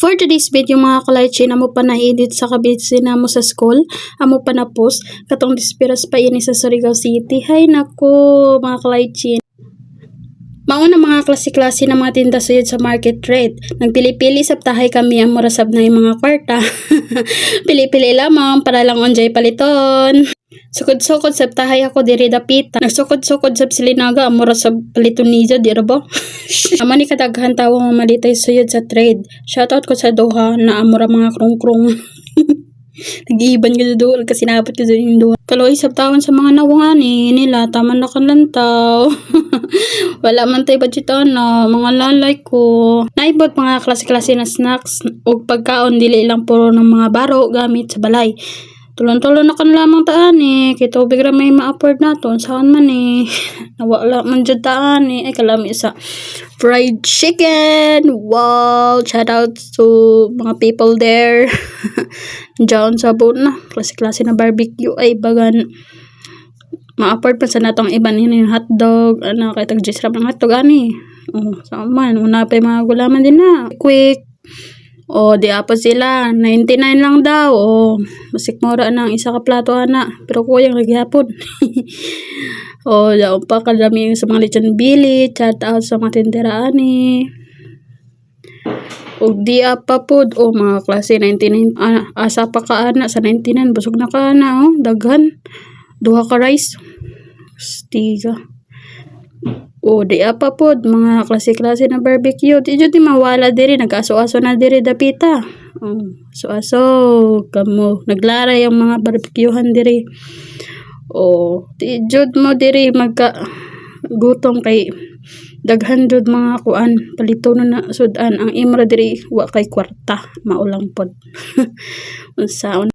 For today's video mga kalaychin, amo pa na-edit sa kabitsin na mo sa school, amo pa na post, katong dispiras pa ini sa Surigao City. Hay nako mga kalaychin. Mauna mga klase-klase ng mga tinda suyod sa market rate. Nagpili-pili sabtahay kami ang murasab na yung mga kwarta. Pili-pili lamang para lang onjay paliton. Sukod-sukod sabtahay ako diri dapita. Nagsukod-sukod sab silinaga ang murasab paliton niya dira ba? Amo ni kadaghan tawo mamalitay suyod sa trade. Shoutout ko sa Doha na amura mga krong-krong. Nag-iiban ka doon kasi napot ka yung doon. Kaloy sab tawon sa mga nawangani nila taman na kanlantaw. Wala man tay budgetan na mga lalay ko. Naibot mga klase-klase na snacks ug pagkaon dili lang puro ng mga baro gamit sa balay. Tulon-tulon na kan lamang taan kay tubig ra may ma-afford naton saan man nawala man jud taan ay kalami sa fried chicken. Wow, shout out to mga people there. Diyan sa na klase-klase na barbecue ay bagan ma-afford pa sa natong iban yung hotdog kay tag jesrap ng hotdog sa man una pa mga gulaman din na quick. Di apa sila 99 lang daw. Masik mura ng isa ka plato pero kuyang naghihapon. Daw pa kadami sa mga lechon bili, chat out sa mga tinderaan di apa pod mga klase 99 asa pa ka sa 99 busog na ka daghan duha ka rice stiga. Di apa pod mga klase-klase na barbecue. Di jud mawala diri nag-aso-aso na diri dapita. Aso-aso kamo naglara yung mga barbecuehan diri. Di jud mo diri magka gutom kay daghan jud mga kuan paliton na sudan ang imra diri wa kay kwarta maulang pod. Unsaon